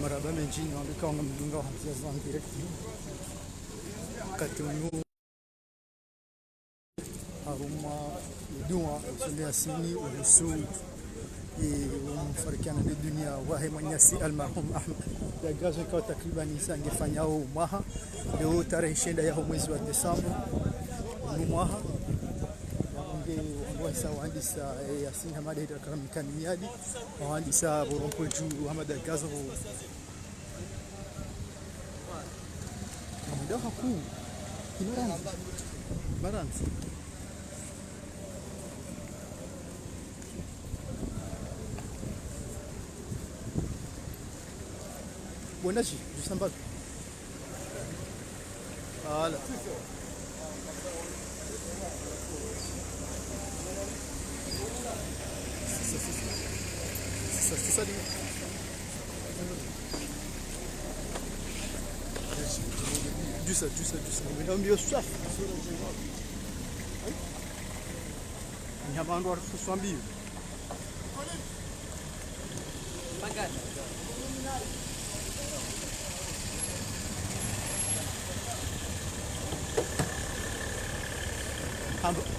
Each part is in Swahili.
maraba menjini wambika wanga mdunga wa hamzia zangu direct katunu haruma udua usulia sini uhusu umfarikiana na dunia wahe mwenyasi almarhum Ahmed Dagazo ikawa takriban isa angefanya mwaha leo tarehe 20 ya mwezi wa Desemba mwaha wasa wahandisa Yasin Hamad Haidar Karamikani Miadi wahandisa Borompo Juu Ahmed Dagazo muda haku Maranzi Buonaci, giusto un voilà. C'est ça. Du ça. Mais non, mieux soif. Il y a pas un droit de se soigner.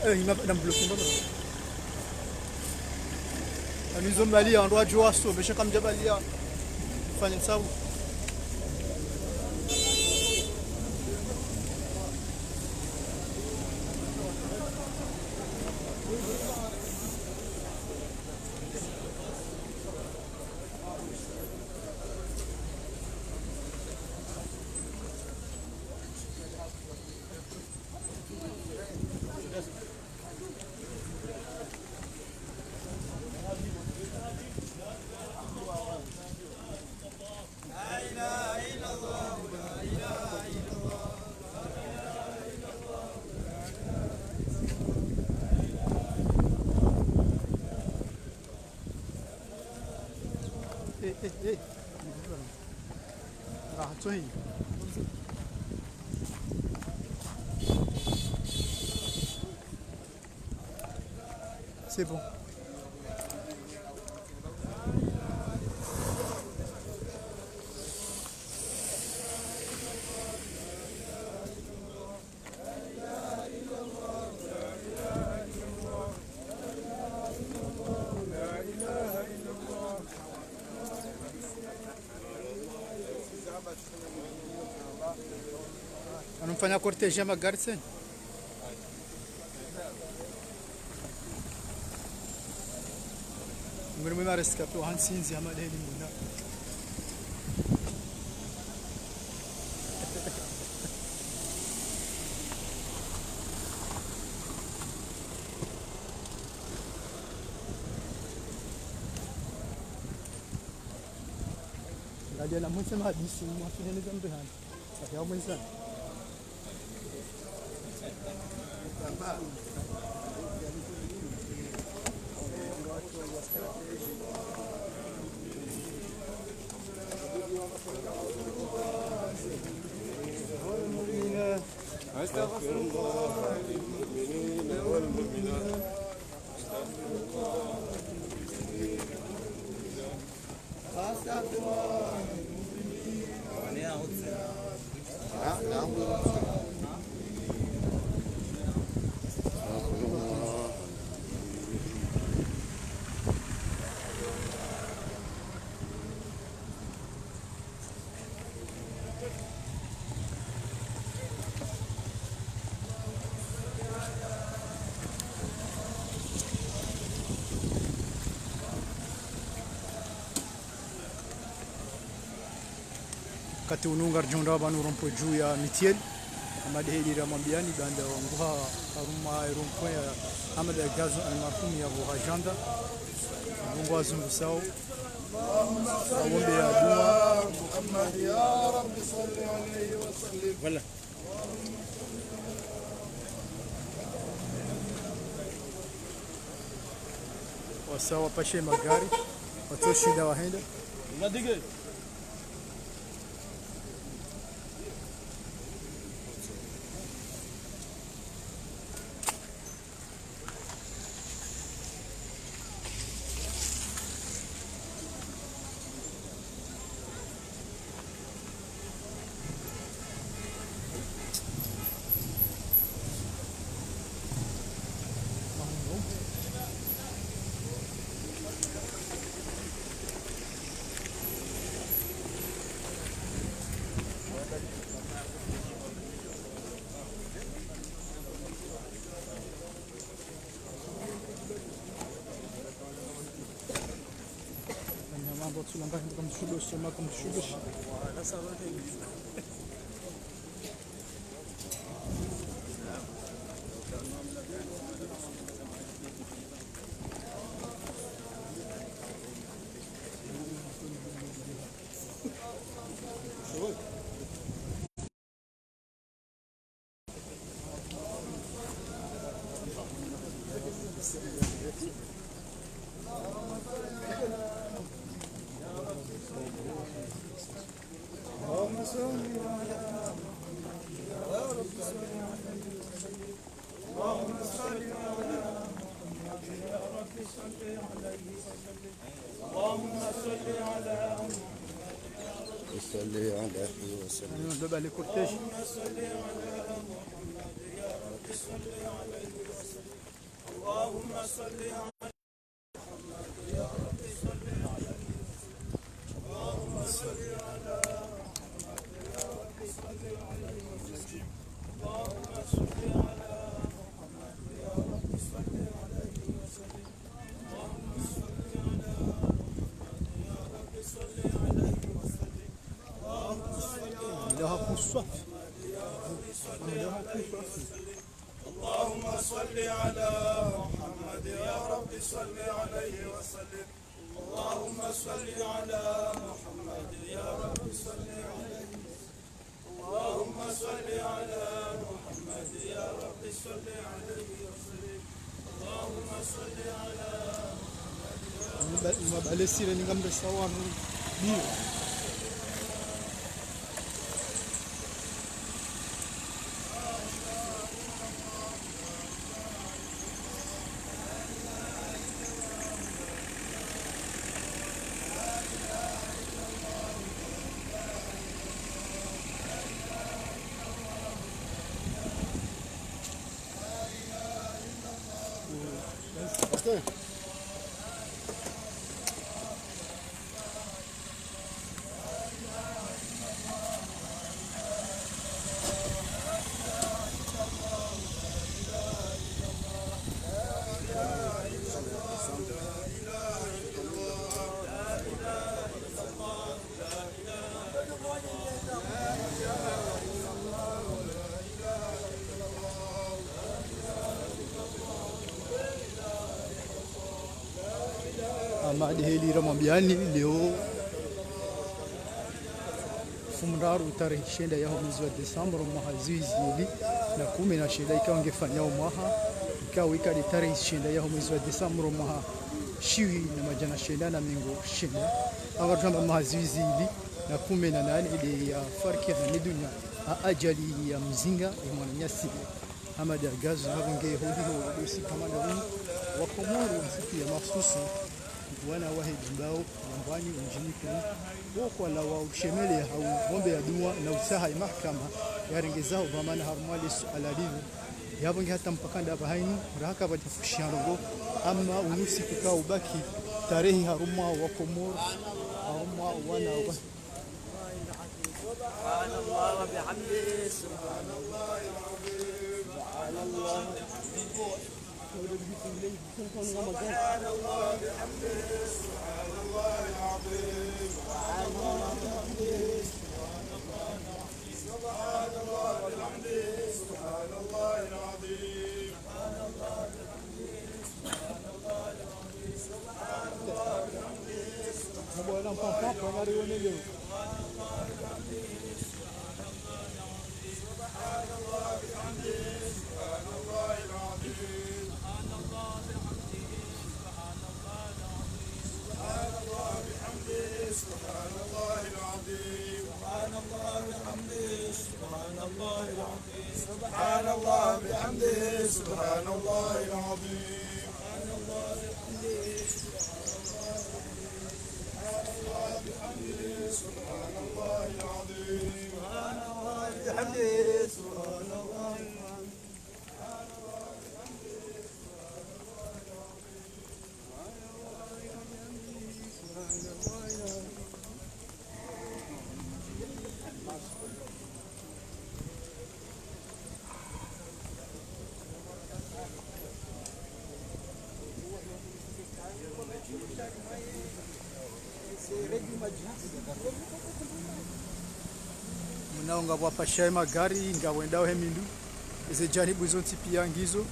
Il m'a bloqué. Nous sommes allés en droit de jouer à ce, mais je suis comme déjà allé à faire ça. C'est bon. Anamfanya corteja magari sen. Ngombe mara escape wa hansinzi ama leli muna. Ngalia la mwenza mahadisi mwafine nizambe hana. Sakia mwenza. استغفر الله للمؤمنين والمؤمنات استغفر الله استغفر الله kati unungar jonda banu rompo juu ya mitiel Ahmed Haidar Mambiani banda wanguha haruma rompo ya Ahmed Dagazo almarhum ya Buhajanda mungu azungu sao awombe ya dua Muhammad ya Rabbi salli alayhi wa sallim wala wasawa pashe magari watoshinda wahenda unadige tulanga kama mshubesh kama mshubesh Voilà, ça va aller. صلي عليه وسلم. دابا لي كورتيج اللهم صل على لها قصة اللهم صل على محمد يا رب صل عليه وسلم. اللهم صل على محمد يا رب صل عليه. اللهم صل على محمد يا رب صل عليه وسلم. اللهم صل على ما بقى لسه اللي جنب الصوان بيه Madheli Ramambiani leo fumraru tarehe shenda ya mwezi wa Desemba mwaka zizi na 16 ikawa ngefanya mwaha ikawa ikadi tarehe shenda ya mwezi wa Desemba mwaka shiwi na majana shenda na mingo shenda anga tamba mazizi na 18 ile ya farki ya dunia ajali ya mzinga ya mwananyasi ama da gazu havange hodi dosi kama na wa Komoro siku ya mahsusi wana wahe jimbao nyumbani mjini kuna woko la wa ushemele au bombe ya dua na usaha ya mahakama yarengezao dhamana harmali suala livu yabonge hata mpakanda bahaini raka batafushano ama unusi kukao ubaki tarehe haruma wa Komoro haruma wana wa سبحان الله وبحمده سبحان الله العظيم سبحان الله سبحان الله بحمده سبحان الله العظيم سبحان الله بحمده سبحان الله بحمده سبحان الله العظيم سبحان الله بحمده سبحان الله العظيم سبحان الله بحمده mbola mpaka ngari wonele سبحان الله بحمده سبحان الله العظيم سبحان الله بحمده سبحان الله بحمده سبحان الله العظيم سبحان الله بحمده سبحان الله العظيم سبحان الله بحمده سبحان الله العظيم سبحان الله بحمده سبحان الله العظيم سبحان الله بحمده سبحان الله العظيم mnao ngabo apashaye magari ngabo endao hemindu ize janibu zonti pia ngizo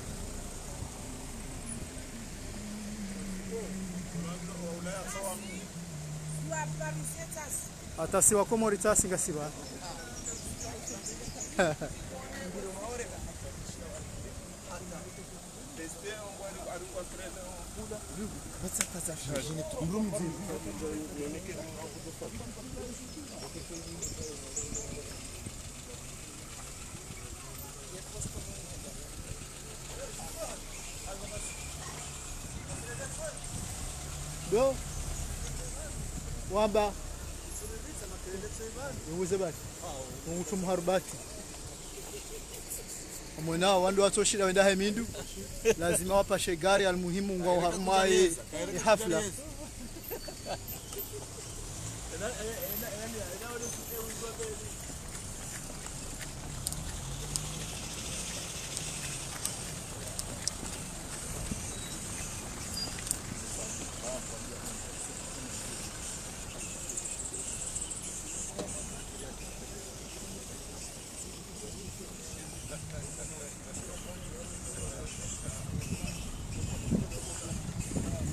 atasi wa komori tasi ngasiba do wamba yuze bati umutu muharubati mwanao wandu watoshira wenda hemindu lazima wapashe gari almuhimu ngwa harumaye hafla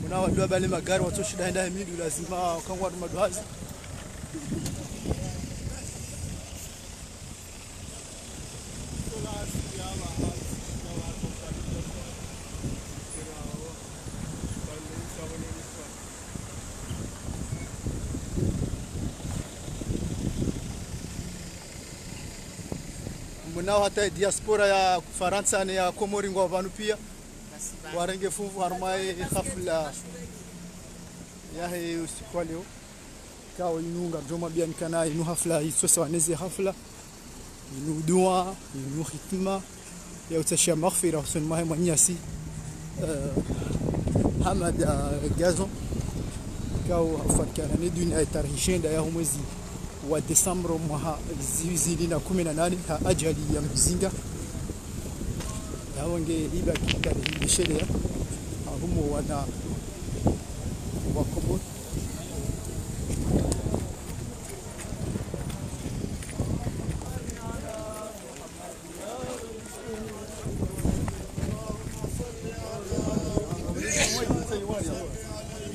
na wadu bale magari watoshida enda hemidu lazima kangwa watu madwazi mnao hata diaspora ya Faransa na ya Komori ngwa vanu pia warenge fuvu harmaye hafla yahe usiku leo kao inunga joma bien kana inu hafla isosa waneze hafla inu dua inu khitma ya utashia maghfira husun mahe mwanyasi Hamad Gazon kao hafatikana ni dunia tarihishenda ya mwezi wa Desemba mwaka 2018 ha ajali ya mzinga wange iba kikari bisheria humo wana wakobo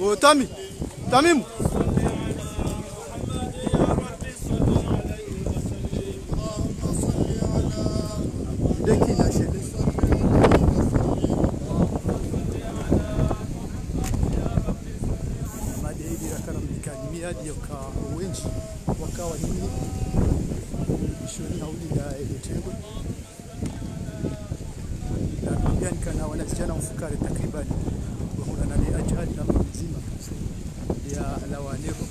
o Tamim dekina shede hadi yoka wengi wakawa nini ishoni na ulinda etengo na pia nikana wanazijana mfukare takriban kuna nani ajali na mzima ya lawanevo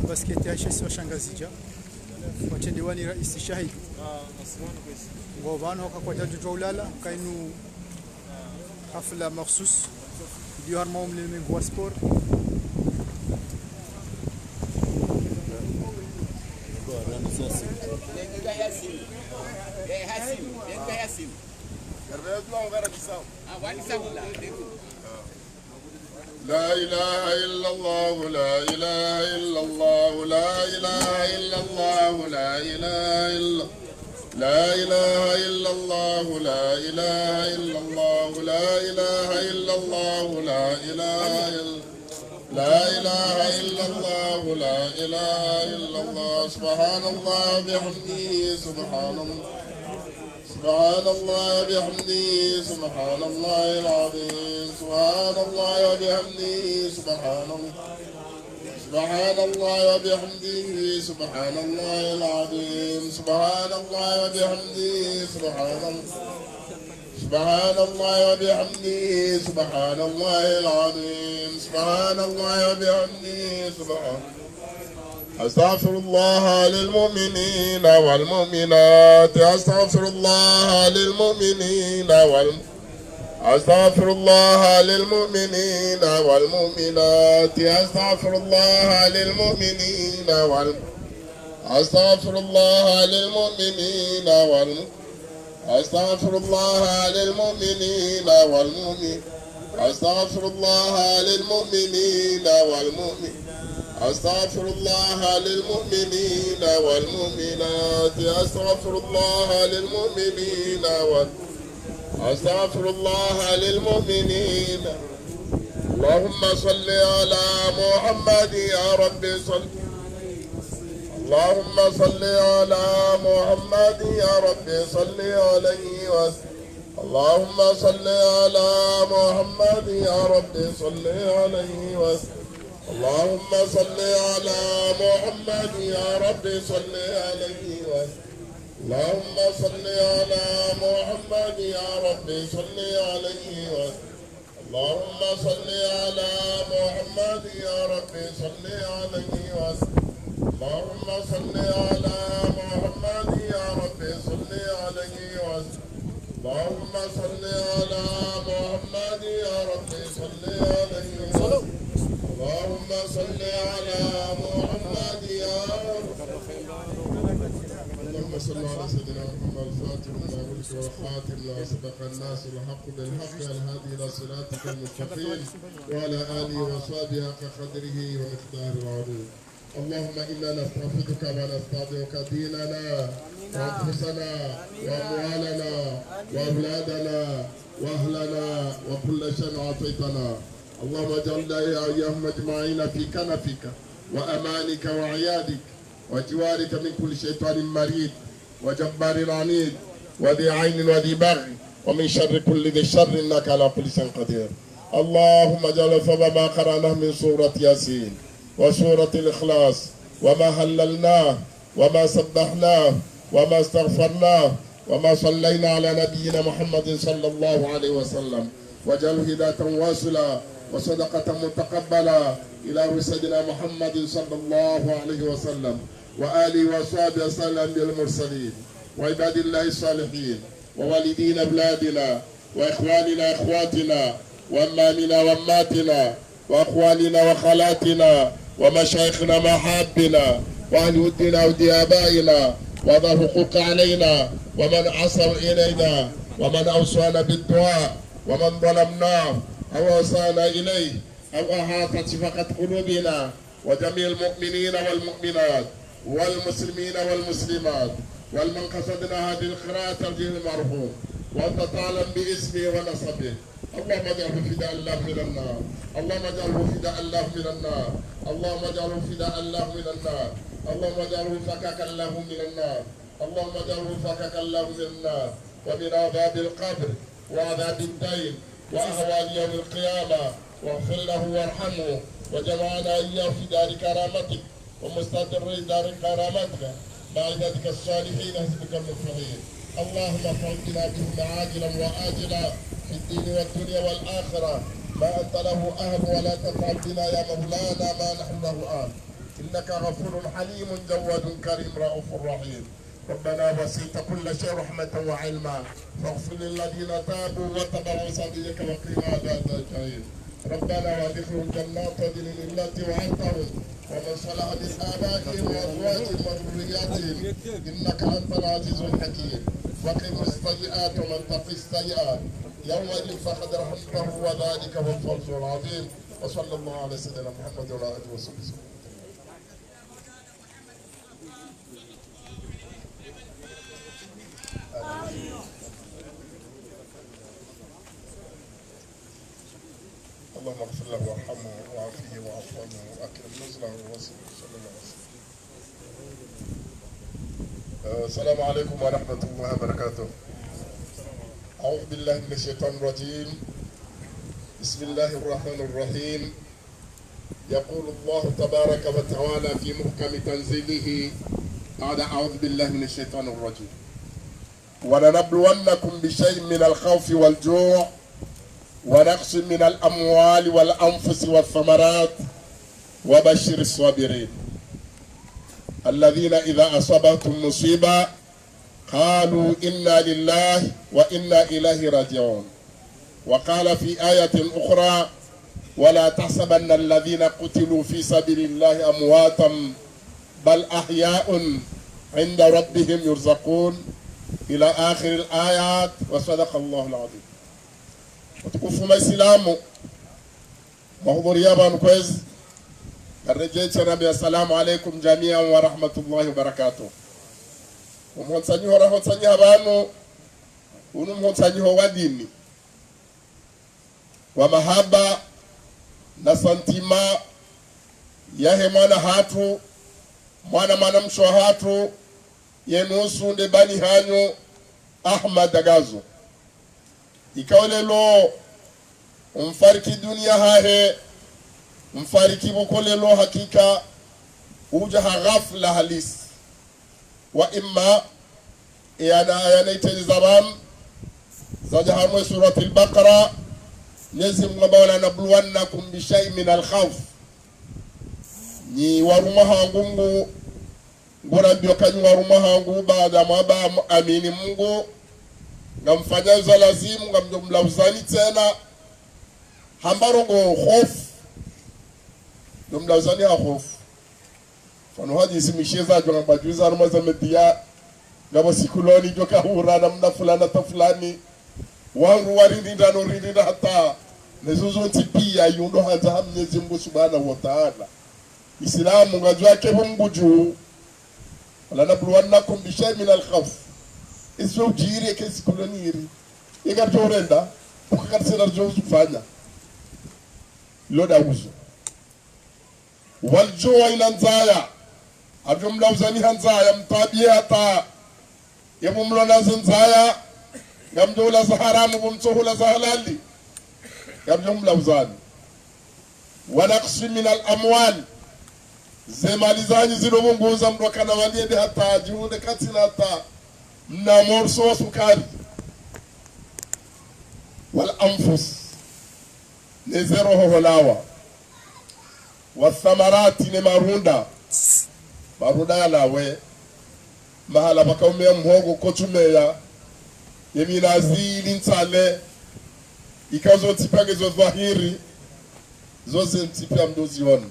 basketi ya shesi washangazija wachendiwani raisi shahidi ngobano kwa jaju ulala kainu hafla makhsus ndio harma mlimengu wa sport لا إله إلا الله لا إله إلا الله لا إله إلا الله لا إله إلا لا إله إلا الله لا إله إلا الله لا إله إلا الله لا إله إلا لا إله إلا الله لا إله إلا الله سبحان الله بحمده سبحان الله سبحان الله بحمده سبحان الله العظيم سبحان الله وبحمده سبحان الله سبحان الله وبحمده سبحان الله العظيم سبحان الله وبحمده سبحان الله وبحمده سبحان الله العظيم سبحان الله وبحمده أستغفر الله للمؤمنين والمؤمنات أستغفر الله للمؤمنين أستغفر الله للمؤمنين والمؤمنات أستغفر الله للمؤمنين أستغفر الله للمؤمنين أستغفر الله للمؤمنين أستغفر الله للمؤمنين أستغفر الله للمؤمنين والمؤمنات أستغفر الله للمؤمنين أستغفر الله للمؤمنين. اللهم صل على محمد يا رب صل. اللهم صل على محمد يا رب صل عليه وسلم. اللهم صل على محمد يا رب صل عليه وسلم. اللهم صل على محمد يا رب صل عليه وسلم. اللهم صل على محمد يا رب صل عليه وسلم. اللهم صل على محمد يا رب صل عليه وسلم. اللهم صل على محمد يا رب صل عليه وسلم. اللهم صل على محمد يا رب صل عليه وسلم. اللهم صل على محمد يا رب. اللهم صل على سيدنا محمد الفاتح لما أغلق والخاتم لما سبق الناس الحق بالحق الهادي إلى صراطك المستقيم وعلى آله وصحبه حق قدره ومقداره العظيم. اللهم إنا نستغفرك ونستودعك ديننا وأنفسنا وأموالنا وأولادنا وأهلنا وكل شيء أعطيتنا. اللهم اجعلنا إياهم أجمعين في كنفك وأمانك وعيادك وجوارك من كل شيطان مريد وجبار عنيد وذي عين وذي بغي ومن شر كل ذي شر إنك على كل شيء قدير. اللهم اجعل ثواب ما قرأناه من سورة ياسين وسورة الإخلاص وما هللناه وما سبحناه وما استغفرناه وما صلينا على نبينا محمد صلى الله عليه وسلم واجعله هداية واصلة وصدقة متقبلة إلى سيدنا محمد صلى الله عليه وسلم وآله وصحبه وسلم بالمرسلين وعباد الله الصالحين ووالدين أولادنا وإخواننا إخواتنا وأمامنا وأماتنا وأخوالنا وخالاتنا ومشايخنا محابنا وأهل ودنا ودي آبائنا وذا الحقوق علينا ومن عصوا إلينا ومن أوصانا بالدعاء ومن ظلمناه أو وصانا إليه أو أحاطت شفقة قلوبنا وجميع المؤمنين والمؤمنات والمسلمين والمسلمات والمن قصدنا هذه القراءة ترجيه المرحوم وأنت تعلم باسمه ونسبه. اللهم اجعله فداء الله من النار. اللهم اجعله فداء الله من النار. اللهم اجعله فداء الله من النار. اللهم اجعله فكك الله من النار. اللهم اجعله فكك الله من النار ومن عذاب القبر وعذاب الدين وأهوال يوم القيامة. واغفر له وارحمه وجمعنا إياه في دار كرامتك ومستقر دار كرامتك مع عبادك الصالحين حسبك المفلحين. اللهم ارفع بنا بهم عاجلا وآجلا في الدين والدنيا والآخرة ما أنت له أهل ولا تفعل بنا يا مولانا ما نحن له أهل. إنك غفور حليم جواد كريم رؤوف رحيم. ربنا وسعت كل شيء رحمة وعلما فاغفر للذين تابوا واتبعوا سبيلك وقنا عذاب الجحيم. ربنا وادخلهم جنات عدن التي وعدتهم ومن صلح من آبائهم وأزواجهم وذرياتهم إنك أنت العزيز الحكيم. وقهم السيئات ومن تقي السيئات يومئذ فقد رحمته وذلك هو الفوز العظيم. وصلى الله على سيدنا محمد وعلى آله وصحبه. اللهم اغفر له وارحمه وعافيه واعف عنه واكرم نزله ووسعه صلى الله عليه وسلم. السلام عليكم ورحمه الله وبركاته. اعوذ بالله من الشيطان الرجيم. بسم الله الرحمن الرحيم. يقول الله تبارك وتعالى في محكم تنزيله بعد أعوذ بالله من الشيطان الرجيم ولنبلونكم بشيء من الخوف والجوع ونقص من الأموال والأنفس والثمرات وبشر الصابرين الذين إذا أصابتهم مصيبة قالوا إنا لله وإنا إليه راجعون. وقال في آية أخرى ولا تحسبن الذين قتلوا في سبيل الله أمواتا بل أحياء عند ربهم يرزقون إلى آخر الآيات. وصدق الله العظيم. وتكفوا ما إسلامه محضور يابان كويز الرجيت نبي السلام عليكم جميعا ورحمة الله وبركاته. ومونساني ورحمة بانو ونمونساني هو وديني ومحبة na santima yahe mwana hatu mwana msho hatu yenusu nde bani hanyo Ahmad Dagazo ikawelelo umfariki dunia hahe umfariki bukolelo hakika ujaha ghafla halisi wa imma yana itajizaban zajahamwe surati al-Baqara Nezi mwabawala nabluwannakum bishai min al-khawf ni warumaha ngungu ngura mbio kanyu warumaha ngungu baada mwaba amini Mungu ngamfanya za lazimu ngamlauzani tena hambarongo hofu ngamlauzani ha hofu fano haji simisheza jwa ngabajuiza arumaza media ngabo sikuloni joka hura na mna fulana ta fulani wangu warindinda no rindinda hata nezuzo tipia yundo hanza Mwenyezi Mungu Subhanahu wa Ta'ala. Islamu ngajwa ke bunguju wala nabluwannakum bi shay'in min al-khawf iso jiri ke sikuloniri igatorenda ukakatsera jozu fanya loda uzo waljoa ila nzaya ajumla uzani hanzaya mtabia hata yemumlona nzaya ngamdola za haramu bumtsohula za halali ngamjumla uzani wanaqsi min al-amwal zemali zanyi zilobunguza mdokana waliende hata jiunde katina hata na morso wa sukari wal anfus nezero holawa wathamarati ni marunda lawe mahala pakaumea mhogo kotumeya yeminazili ntale ikazo tipage zo dhahiri zoze ntipia mdozi wanu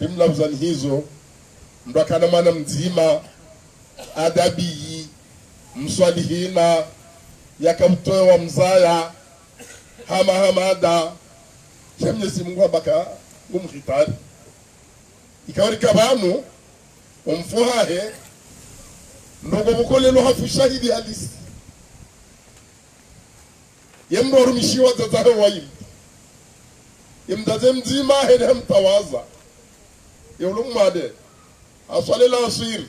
imla uzani hizo mdakana mana mzima adabi mswalihina yakamtoe wa mzaya hamada Mwenyezi Mungu abaka ngumkhitari ikawari kabanu umfuhahe ndogo bukolelo hafu shahidi halisi yemdo rumishiwa zazahe waim yemdaze mzima hede mtawaza yulumade aswalela asiri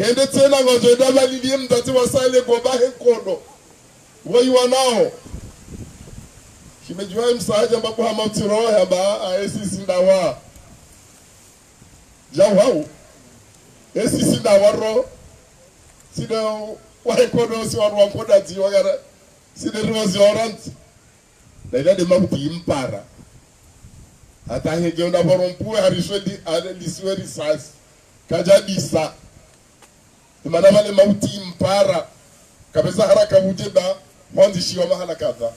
hende tena ngozoda balili mdaze wasale gobahe kodo waiwanao kimejua msahaja mbapo hamatirohe haba aesi sindawa jawau esi sindawaro sido waikodo si warwa koda jiwa gara sido rozi oranti na ilade mabuti impara hata hege onda borompuwe harishwedi adelisiweri sasi kajadisa imana vale mabuti impara kabeza haraka wujeba mwanzi shiwa mahala kadha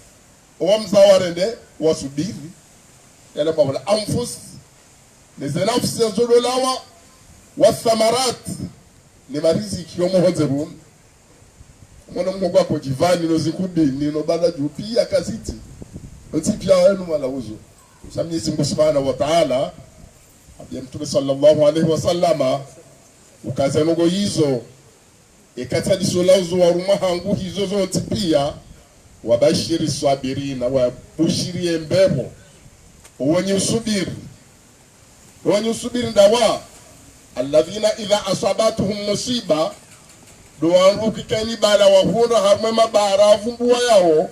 wamzawarende wasubiri yale mabula anfus nezenafsi yazololawa wathamarat ni mariziki yomuhozerun mwana mungu wako jivani nozikudini nobala jupia kaziti notipia wenu malauzo Mwenyezi Mungu Subhanahu wa Ta'ala abia Mtume sallallahu alaihi wasallama ukazenugo hizo ikata disolazo waruma hangu hizo zote pia wabashiri swabirina wabushirie mbebo wenye usubiri ndawa alladhina idha asabatuhum musiba duwangu kikeni bala wahunda harme mabara vumbuwa yao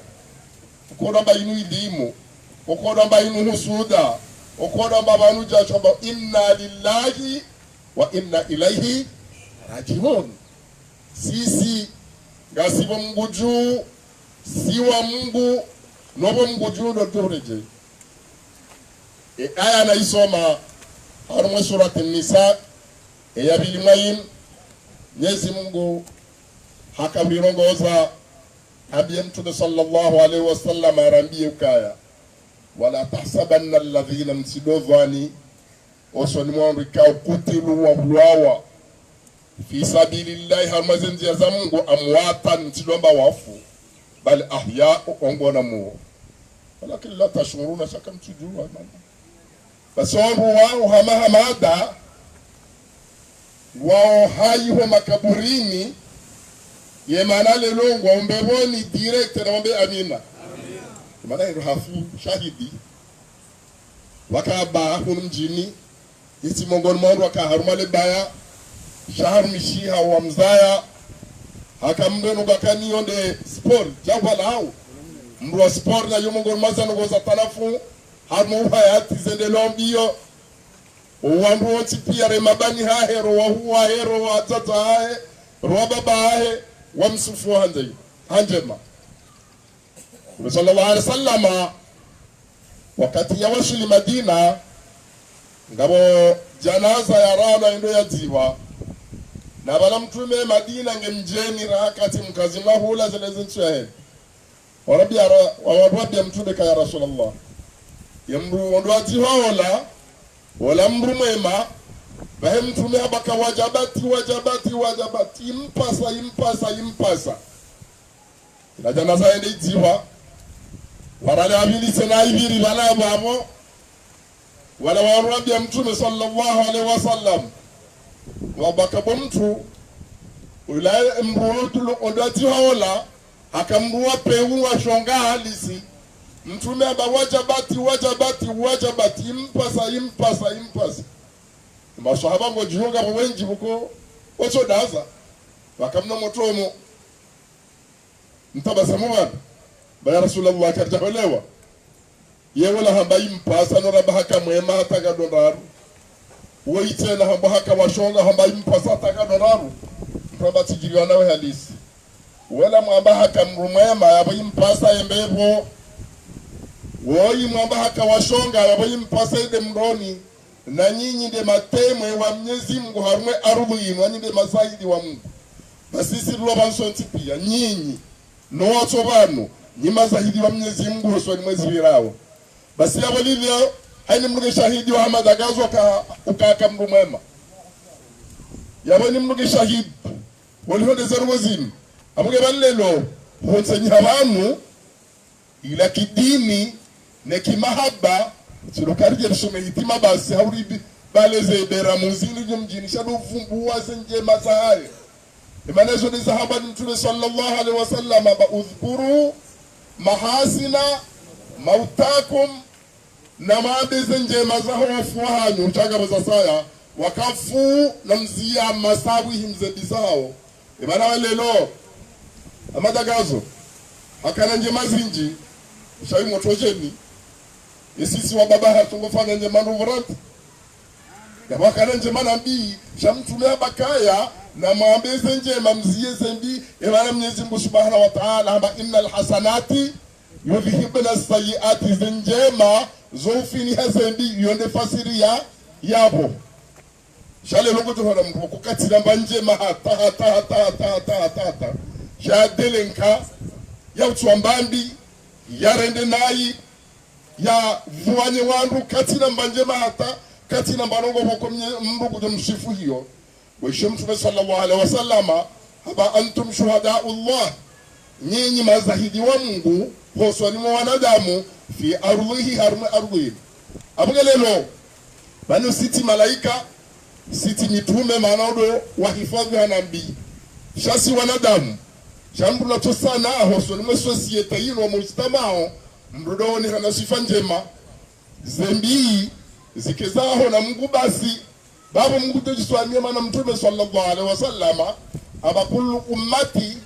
ukona bayinu ilimu ukoda mbainu husuda ukoda mbabanu jachamba inna lillahi wa inna ilaihi rajiun. Sisi ngasibo mguju siwa Mungu nobo mguju ndo tureje. Aya na isoma harumwe surati Nisa ya bilimwayin Mwenyezi Mungu hakabirongoza Nabii Mtume sallallahu alaihi wasallam arambie ukaya wala tahsabanna alladhina msidovani osoni mwanrika kutilu wa hulwawa fi sabilillahi hamazenzi ya za Mungu amwatan msidomba wafu bali ahya ongona mu walakin la tashuruna shaka mtujua mama basoru wao hamada wao haiho makaburini yemana lelo ngombeboni direct na mombe amina maana ndio hafu shahidi wakaba hunu mjini isi mongoni mwandu wakaharumale baya shahar mishiha wa mzaya hakamndenu gakani yonde sport jangwa lao mru wa sport na yumongoni maza ngoza tanafu hamu hayati zendelombiyo uwandu wonti pia remabani hahero wa huwa hero wa tata hae roa baba hae wa msufu hanjema sallallahu alaihi wasallam wakati ya washili Madina ngabo janaza ya rana ndo ya ziwa na bala mtume Madina ngemjeni rakati mkazi mahula zeleze nchwe warabia mtume kaya Rasulullah yamru ndo aziwa wala mru mwema bahe mtume abaka wajabati impasa ila janaza ende ziwa warale abili sena ibiri wala babo wala warabia mtume sallallahu alaihi wasallam wabaka mtu ula mrutu ondati haola akamrua peu wa shonga halisi mtume abawajabati impasa masahaba ngojiunga wengi buko wacho daza wakamna motomo mtabasamu bana baya Rasulullah karjahelewa yewala hamba impasa no rabaka mwema hataga donaru woitena hamba haka washonga hamba impasa hataga donaru mtabati jiriwa nawe halisi wala mwamba haka mrumwema yabo impasa yembevo woi mwamba haka washonga yabo impasa ide mroni na nyinyi nde matemwe wa Mwenyezi Mungu harumwe ardhi yinu nyinyi nde mazaidi wa Mungu basisi rubansonti pia nyinyi no wacho bano ni mazahidi wa Mwenyezi Mungu hosoni mwezi wirao basi yabo lilio haini mnuge shahidi wa madagazo ukaka mru mwema yabo ni mnuge shahidi waliho zeru wazini amuge balelo honsenyi habanu ila kidini ne kimahaba sirokarije rusome hitima basi hauribi baleze bera muzini mjini shadu vumbuwa senje masahaye imanezo ni sahaba ni mtume sallallahu alaihi wasallam ba udhkuru mahasina mautakum na mabeze nje mazaho wafuhanyu utaga bazasaya wakafu na mzia masawi himzebi zao imana walelo amadagazo hakana nje mazinji shawi motojeni isisi wa baba hatungofanya nje manuvrati ya wakana nje manambi shamtumia bakaya na mwambeze nje mamzie zendi imana Mwenyezi Mungu Subhanahu wa Ta'ala hamba innal hasanati yudhhibna as-sayyiati zinjema zofini hazendi yonde fasiria yabo shale longo to hora mko kukatira mbanje mahata ta shadelenka ya utwambambi ya rende nayi ya vuanye wandu katira mbanje mahata katina mbanongo boko mrugu de mshifu hiyo Mtume Mtume sallallahu alaihi wasallama haba antum shuhadaullah nyinyi mazahidi wa Mungu hosoni mwa wanadamu fi ardhihi harma ardhi abugelelo bano siti malaika siti mitume manodo wahifadhi nabii shasi wanadamu jambo la tosana hosoni mwa societe yino mujtamao mrudoni hana sifa njema zembi zikizaho na Mungu basi babu Mungu tujiswamia maana Mtume sallallahu alaihi wasallama aba kullu ummati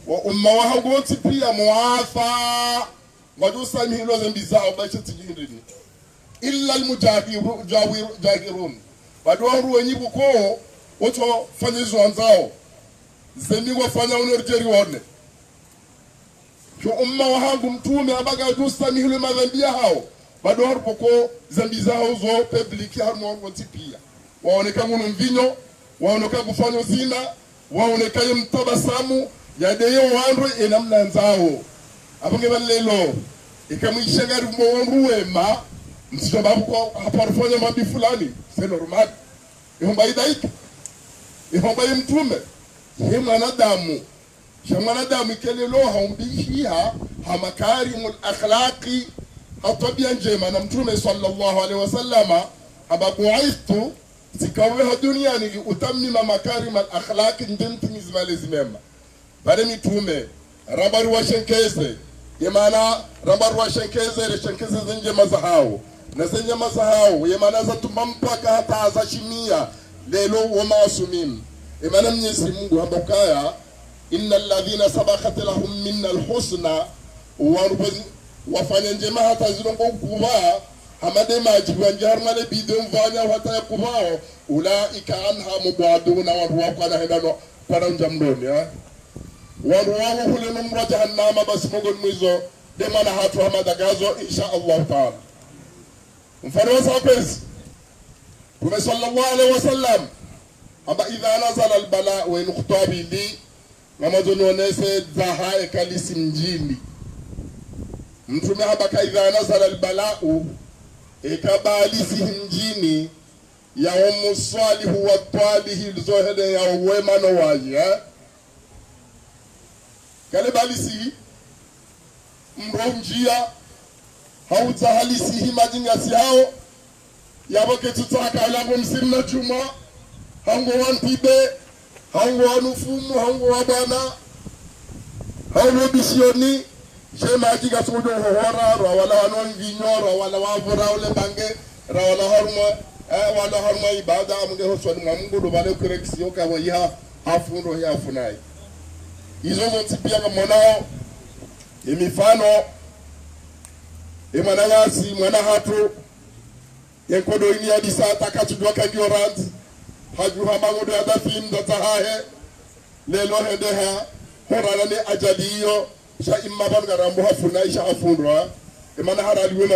wa umma wa hagoti pia muafa wajusa mi hilo zambi zao bacha tijindini illa almujahirun badwaru wenyi buko oto fanyizo anzao zemi wafanya unorjeri wone cho umma wahangu mtume abaga jusa mi hilo madhambia hao badwaru buko zambi zao zo publiki harmo wantipia waoneka ngunu mvinyo waoneka kufanya zina waoneka mtabasamu yadeyo wanru enamna nzao abange balelo ikamwisha gari mruwema msijobabu kwa haparufanya mambi fulani c'est normal ihomba idaika ihomba mtume ye mwanadamu ikelelo haumbihiha hamakarimul akhlaqi hatabia njema na mtume sallallahu alaihi wasallama ababuaitu zikaweha duniani utammima makarim al akhlaqi ndinti mizmale zimema bale mitume rabari wa shenkeze yemana rabari wa shenkeze re shenkeze zenje mazahao na zenje mazahao yemana za tumampaka hata za shimia lelo wa maasumin yemana Mwenyezi Mungu habakaya innal ladhina sabaqat lahum minna alhusna wafanya njema hata zilongo kuba hamade majibu anjarmale bidon vanya hata kubao ulaika anha mubaduna wa huwa kana hendano para njamdoni waruwahu hule numra jahannama basi mogon mwizo demana hatu hamadagazo insha Allah ta'ala mfano wa sapesi Mtume sallallahu alaihi wasallam aba idha nazala albala wa nukhtabi li namazono onese zahae kalisi mjini Mtume haba idha nazala albala ikabalisi mjini ya umusalihu wa twalihi zohede ya uwema no waji kale balisi mronjia hauza halisi himajinga si hao yaboke tutaka lango msimna juma hango wantibe hango wanufumu hango wabana hango bisioni shema hakika sujo hohora wala wanonginyoro wala wavura ule bange wala harma ibada amunge hoswani mwamungu dobale kurekisi yoka waya hafundo ya funai izo zonti pia mwanao imifano imanangasi mwana hatu yenkodo ini adisa takachujwa kandio rand hajuha mangodo ya dafim datahahe lelo hendeha horana ne ajaliyo sha imma bangarambo hafuna isha afundwa imana haraliwe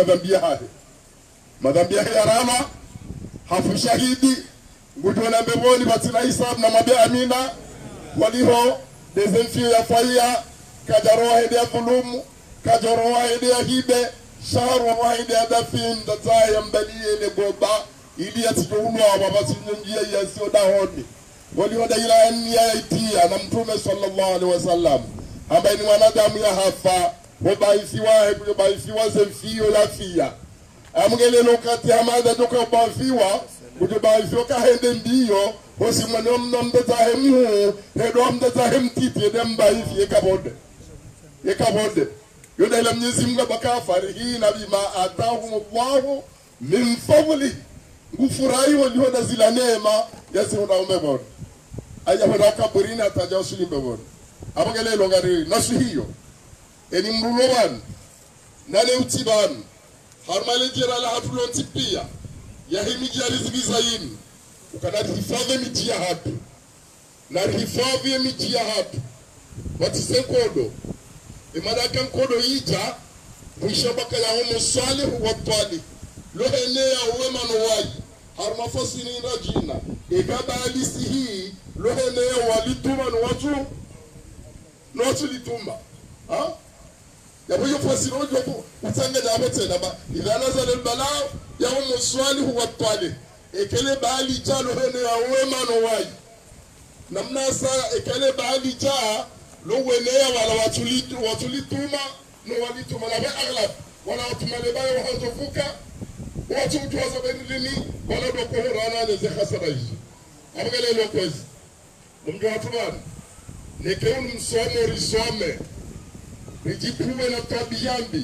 madhambia ya rama hafu shahidi ngujona mbeboni batina hisab na mabe amina waliho dezenfio ya faya kajaroa hede ya dhulumu kajaroa hede ya hibe shaharwa hede ya dafin dataya mbaliye ile goba ili ya tijounwa wabasi njia ya sio dahoni waliho da ila ya itia na mtume sallallahu alaihi wasallam ambaye ni mwanadamu ya hafa wabaisiwa zemfio la fia amgele lokati hamada doka ubafiwa kujubaisiwa kahende ndiyo hosi mwane mnamdeta hemu hedo mdeta hemtiti edembaisi yekabode yoda ila Mwenyezi Mungu bakafarihi bima atahumullahu min fadli ngufurahi walihoda zila neema yasihoda umebona ayahoda kaburini atajawsuli mbebona abagele longari nasu hiyo eni mruloban nale utiban harmale jira la hatulon tipia ya himiji alizbizayin ukadari hifadhi miji ya hatu na hifadhi miji ya hatu watise kodo imadaka kodo ita mwishabaka ya homo salihu wa twali lohene ya uwema nuwaji harmafosini rajina ikaba alisi hii lohene ya walituma nuwatu notu lituma yabuyo fasiro jopo utanga jabe tena ba idha nazala albala yawm salih wa talih ekele bali chalo hene ya wema no wai namna sa ekele bali cha lo wenea wala watulituma no walituma na ba aghlab wala watumale ba wa hatofuka watu tuwaza benini wala doko horana ne ze khasaraji abagale lokozi mumjo hatubana nekeunu msomo risome rijipuwe na tabiyambi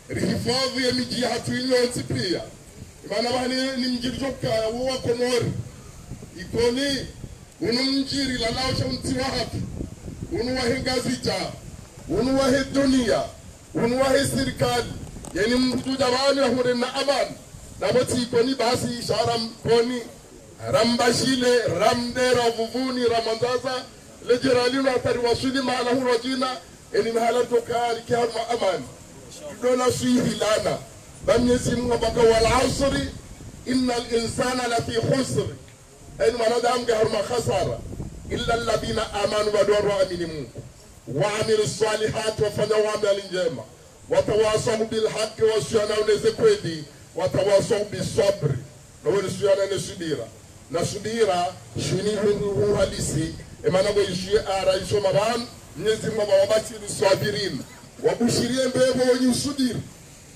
rihifadhi ya miji ya hatu inyonsi pia imana wani ni mjirijoka uwa komori ikoni unu mjiri lalao cha mtiwa hatu unu wahe gazita unu wahe dunia unwahi serikali yani mtu jamani ahure na aman na boti koni basi ishara koni rambashile ramdera vuvuni ramandaza lejeralino atari wasuli maana hurojina eni mahala tokali kama aman dona suihi lana bamyezi Mungu baka wal asri innal insana lafi khusr eni manadamu harma khasara illa alladhina amanu wa daru aminu wa amilus salihat wa fadawa bil jama wa tawasaw bil haqqi wa sunna zekwedi wa tawasaw bis sabr na wale sunna ne subira na subira shuni hu halisi emana go yishie ara isho maban Mwenyezi Mungu wabashiri sabirin wabushirie mbebo wenye subiri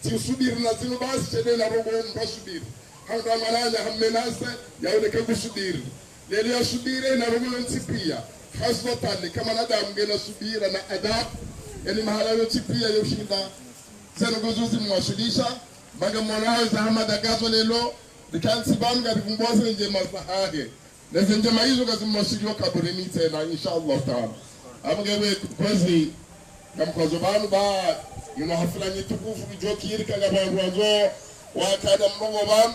ti subiri na zinu basi chede na rogo mbasubiri hanga mananya hammenase yaone ke kusubiri lele ya subiri na rogo ntipia haswatali kama nadamu ngena subira na adab yani mahala yote pia yoshinda zeno gozuzi mwashilisha baga mwanao za hamada gazo lelo dikansi banga dikumboze nje masahahe na zenje maizo kazi mwashilio kaburini tena inshallah taala amgewe kwezi kamkozo banu ba yuno hafla nyitukufu bijokiri kaga banwazo wakada mrongo ban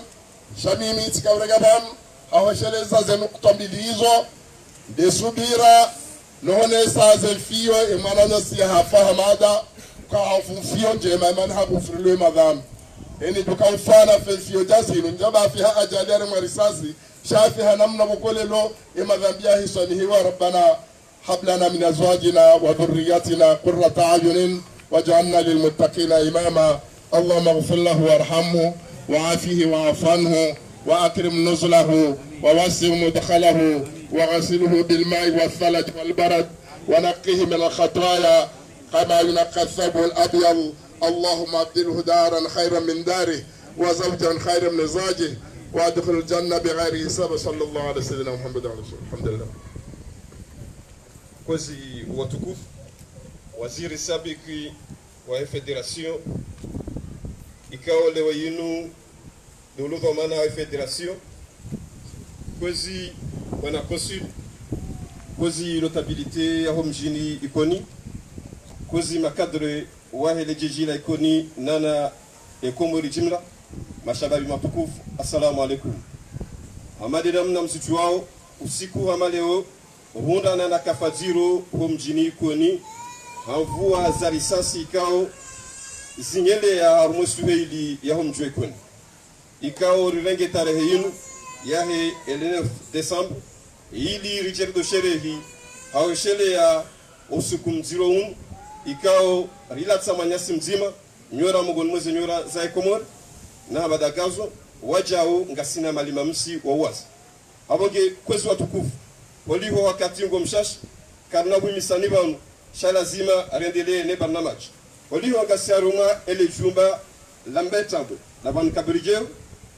shamimi tikawrega ban awasheleza zenu kutambilizo de subira nohone sa zelfio emanana siha fahamada ka afufio njema manhabu frilwe madam eni tukafana felfio jazinu njaba fiha ajalere marisasi shafiha namna bukolelo emadhambia hisanihi wa rabbana هب لنا من أزواجنا وذرياتنا قرة أعين واجعلنا للمتقين إماما اللهم اغفر له وارحمه وعافيه واعف عنه وأكرم نزله ووسع مدخله وغسله بالماء والثلج والبرد ونقيه من الخطايا كما ينقى الثوب الأبيض اللهم أبدله دارا خيرا من داره وزوجا خيرا من زوجه وأدخل الجنة بغير حساب صلى الله على سيدنا محمد وعلى آله الحمد لله. Kozi watukufu waziri sabiki wa federation ikao leo yinu dulugo mana wa federation kozi wana consul kozi notabilité ya homjini ikoni kozi makadre wa hele jiji la ikoni nana e komori jimla mashababi matukufu assalamu alaikum amadira mna msitu wao usiku wa maleo Runda na nakafajiro homjini koni mvua za risasi ikao zinyele ya harmosuheli ya homjwe koni ikao rilenge tarehe yinu yahe 9 Desembre ili richerdo sherehi au shele ya usiku mziro ikao rilatsa manyasi mzima nyora mugon mweze nyora za Komor na badagazo wajao ngasina malima msi wa wazi aboge kwezi watukufu waliho wakati ngo mshashi karna bumisani banu shalazima arendele ne barnamaj waliho ngasiaruma ele jumba lambetambo na ban kabrijeo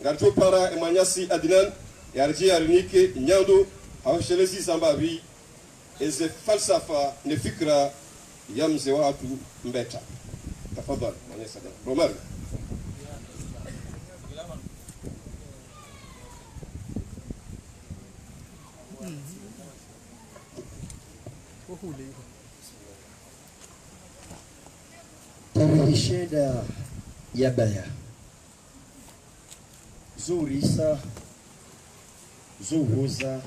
ngarto para emanyasi adnan yarji arnike nyando hawshelezi zambabi eze falsafa ne fikra yamze watu mbeta tafadhali manyasa Romar Tarehe sheda ya baya zurisa zuhuza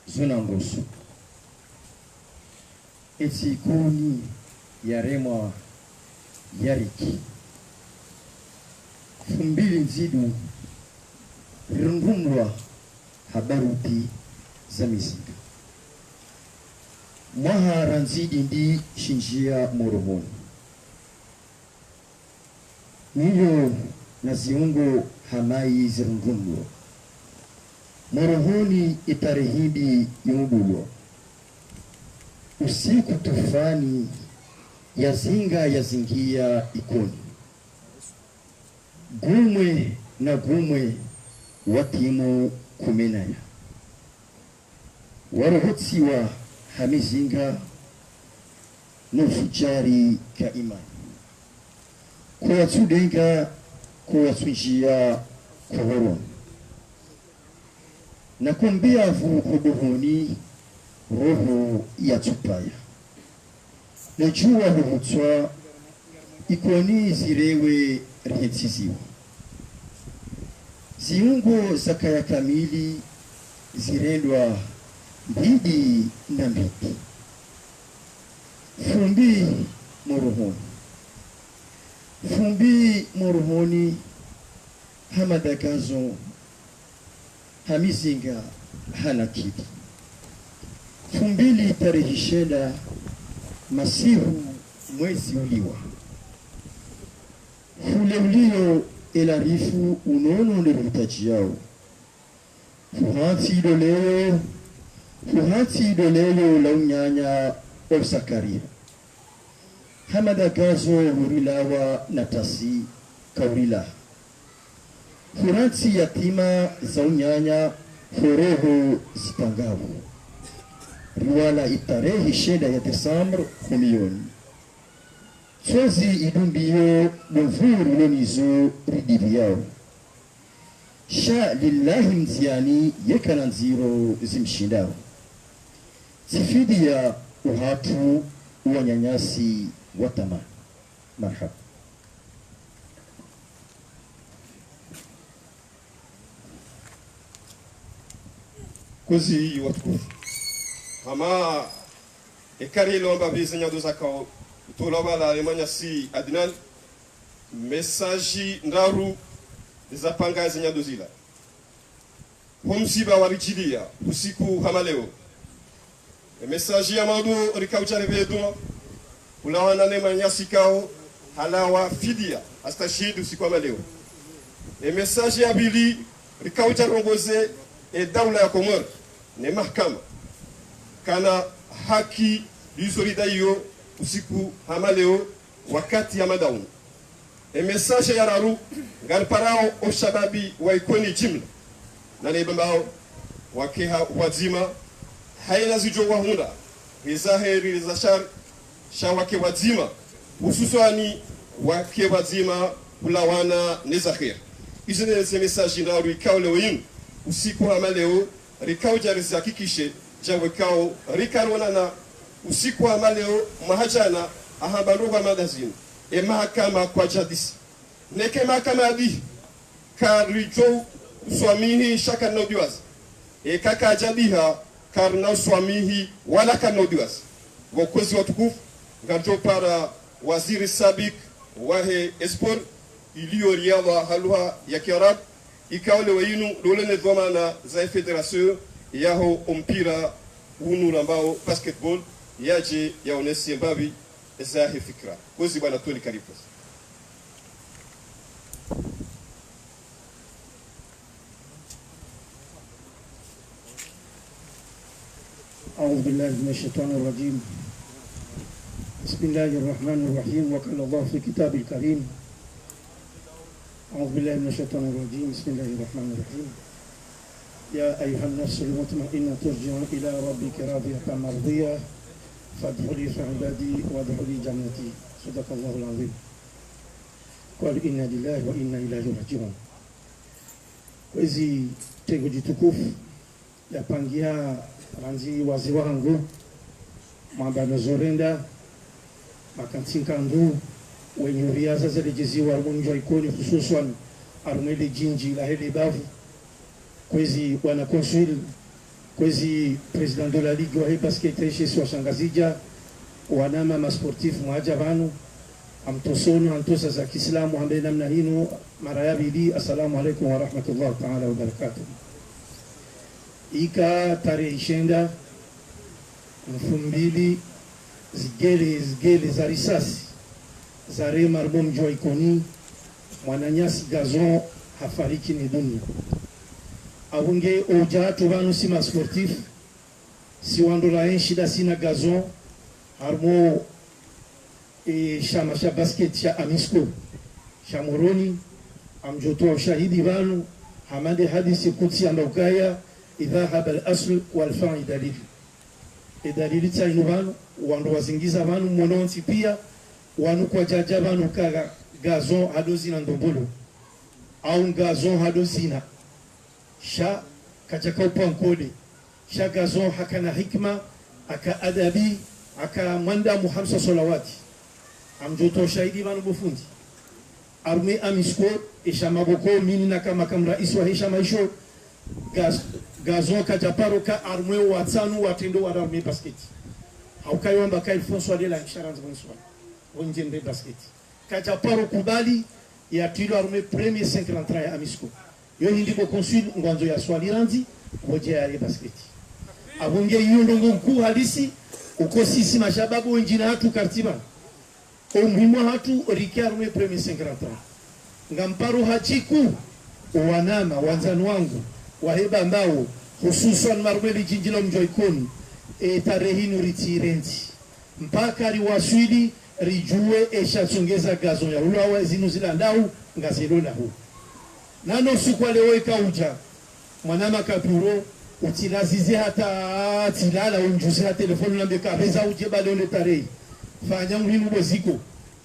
zunangosu etsikoni yaremwa yariki fumbili nzidu rundumwa habarupi za mizinga mwahara nzidi ndi shinjia morohoni niyo na ziungo hamai zirundumwa morohoni itarehidi yungulwa usiku tufani yazingia ikoni gumwe na gumwe watimu kumenaya waruhutsiwa hamizinga nufujari ka imani kwa tudenga kwa tujia kuhoroni na kumbia huduhuni roho ya tupaya najua huhutswa ikoni zirewe rihensiziwa ziungo za kaya kamili zirendwa mbidi na mbidi fumbi moruhoni hamadagazo hamizinga hana kitu fumbili tarehe shenda masihu mwezi uliwa fule ulio elarifu unono nirutaji yao fuhati idoleo la unyanya obsakaria hamadagazo hurilawa na tasi kaurila furanti yatima za unyanya foroho zitangavu riwala itarehe shenda ya Desembre kumioni chozi idumbiyo mvuru lonizo ridiri yao sha lillahi mziani yekana nziro zimshindao zifidi ya uhatu uwanyanyasi watama marhaba. Kozi watukufu hama ekari lomba bizinya dozakao tolaba la Alemanya si Adnan message ndaru zapanga zinya dozila homsiba warijilia usiku hama leo message ya maudu rikaucha revedo ulawana Alemanya sikao halawa fidia astashid usiku hama leo message ya bili rikaucha rongoze e daula ya Komoro ne mahakama kana haki lisolida hiyo usiku hama leo wakati ya madauni message ya raru ngalparao o shababi wa ikoni jimla na lebambao wakeha wazima haina zijo wahunda rizaheri rizashar shawake wazima hususani wake wazima kulawana nezahir hizo ni message ndaru ikao leo yinu usiku hama leo rikao jarizi hakikishe jawe kao rikarona na usiku hama leo mahajana ahambaruwa magazine mahakama kwa jadisi neke mahakama adi karijo swamihi shaka nodiwazi kaka jadiha karna swamihi wala kanodiwazi wakozi watukufu ngajo para waziri sabik wahe esport iliyo riadha halwa ya kiarabu ikaole wayinu dolene dhamana za federation yaho mpira unu ambao basketball yaje yaonesi mbabi za fikra kozi bwana tuli karibu. أعوذ بالله من الشيطان الرجيم بسم الله الرحمن الرحيم وقال الله في كتاب الكريم أعوذ بالله من الشيطان الرجيم بسم الله الرحمن الرحيم يا أيها النفس المطمئنة ترجعون إلى ربك راضية مرضية فادخلي في عبادي وادخلي جنتي صدق الله العظيم قال إنا لله وإنا إليه راجعون kwezi tengo jitukufu yapangia ranzi wazi wangu mambano zorenda makantinka ndu wenye riaza zile jiziwa arunjwa ikoni hususan arumeli jinji la heli bavu kwezi wana konsul kwezi president de la ligue wa basket chez swa shangazija wanama masportif mwaja vanu amtosono antosa za Kiislamu ambaye namna hino mara ya bidi assalamu alaykum wa rahmatullahi ta'ala wa barakatuh ika tarehe shenda mfumbili zigele za risasi za rema mjwa ikoni mwananyasi gazon hafariki ni dunia awunge ojatu vanu si masportif si wandola enshida sina gazon harmo shama sha basket sha amisko sha moroni amjoto ushahidi vanu hamade hadisi kutsi ambakaya idha habal asl wal fa'i dalil dalili tsainu vanu wando wazingiza vanu mononti pia wanu kwa jaja vanu kaga gazon hadozina ndombolo au gazon hadozina sha kachaka upankode sha gazon hakana hikma aka adabi aka manda muhamsa salawati amjoto shahidi banu bufundi arme amisko isha maboko mini na kama rais wa hisha maisho gazon kajaparo ka arme watanu watendo wa arme basket haukayomba kai François de la Charance bonsoir onjende basket kajaparo kubali ya tilo arme premier 5 ya amisko yo hindi ko consul ngwanzo ya swalirandi moja ya basket abunge yundongo mkuu halisi uko sisi mashababu wengine hatu kartiba umuhimu hatu rikarme premier 5 ngamparo hachiku wanama wanzani wangu waheba mbao hususan marmeli jinjilo mjoikoni tarehinu ritirenti mpaka riwaswili rijue eshatsongeza gazo ya ulawa zinu zila ndau ngazelola hu nano sukwa leo ikauja mwanama kapuro utilazize hata tilala unjuze telefoni na mbeka beza uje balone tarehe fanya muhimu boziko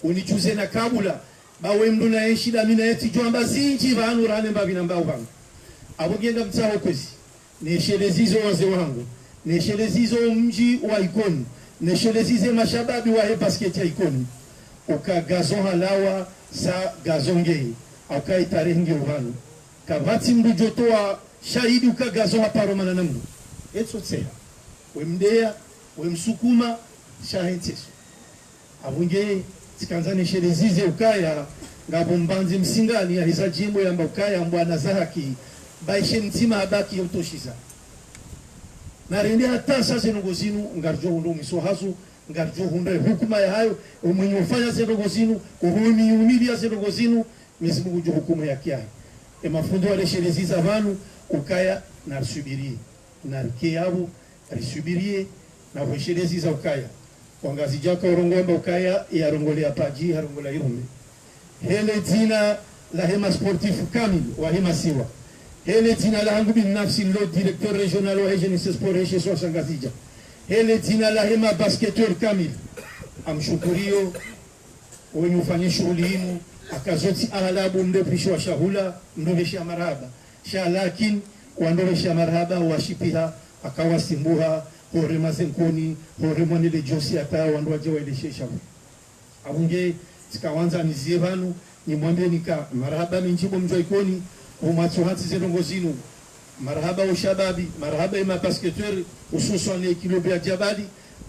unichuze na kabula bawe mdu na shida mina yeti jwamba zinji vanu rane mbavi na mbao vangu abogenda mtaho kwezi neshelezizo waze wangu neshelezizo mji wa ikoni neshelezize mashababi wa basket ya ikoni uka gazon halawa sa gazongei uka itarengi uvanu kavati mdu jotoa shahidi uka gazon haparo mananamu etso tseha wemdea wemsukuma shahenteso abunge tikanzani shelezize ukaya ngabombanzi msingani ya hiza jimbo ya mbukaya mbwana zahaki baishe ntima abaki utoshiza narende hata sasa ngozinu ngarjo hundo misohazu ngarjo hundo hukuma ya hayo umwenye ufanya zero gozinu kuhumi umili ya zero gozinu misimu kujo hukuma ya kia mafundo wale sheleziza vanu ukaya na subirie na kiabu risubirie na wesheleziza ukaya wangazi jaka urongomba ukaya ya rongole ya paji harongola yume hele jina la hema sportifu kamil wa hema siwa hele jina la hangu binafsi lo directeur regional wa jeunesse sport et so sangazija hele jina la hema basketeur kamil amshukurio wenye ufanye shughuli hinu akazoti alabu mdepisho shahula mdovesha marhaba shalakin kuandovesha marhaba washipiha akawasimbuha hore mazenkoni hore mwanele josi ata wandu waje waeleshesha abunge tikawanza nizie vanu nimwambie nika marhaba minjibo mjoikoni umatso hati zedongo zinu marhaba ushababi marhaba ima basketeur hususan kilobe ya jabali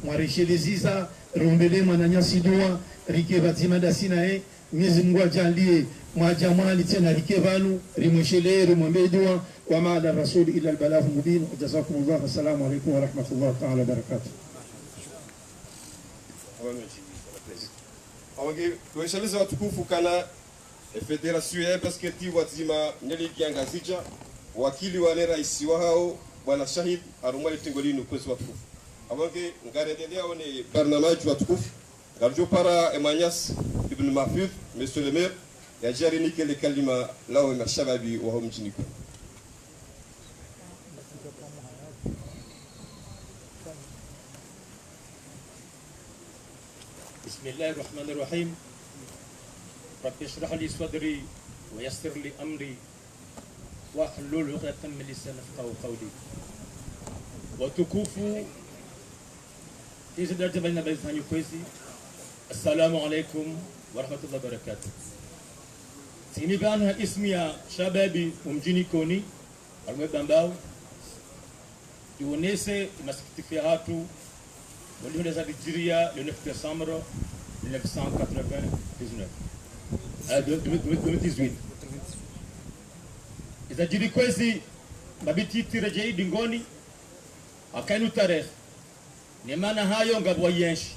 mwaresheleziza rombele mwananyasi dua rike batima dasina Mwenyezi Mungu ajalie mwajamali tena rike vanu rimweshele rimwambie dua wa maala rasul ila albalagh mubin. Jazakumullah. Assalamu alaykum wa rahmatullahi ta'ala wa barakatuh. Awange tuweshaliza watukufu kana Federation ya basketi wazima nyeli kiangazija wakili wale rais wao bwana Shahid arumali tingolini kwezi watukufu. Awange ngarendelea one barnamaji watukufu garjo para Emanyas ibn Mahfuz monsieur le maire ya jari nikele kalima lao na shababi wa mjini. بسم الله الرحمن الرحيم رب اشرح لي صدري ويسر لي أمري واحلل عقدة من لساني يفقهوا قولي وتكوفوا إذا درجة بين بيتنا كويسي. السلام عليكم ورحمة الله وبركاته. سيني بانها اسمي شبابي ومجيني كوني المهم بامباو يونيسي مسكتفيهاتو واللي هو Algérie le 9 décembre 2018. Iza jiri kwezi mabiti tirejei dingoni akainu tarehe ni maana hayo ngabwa yenshi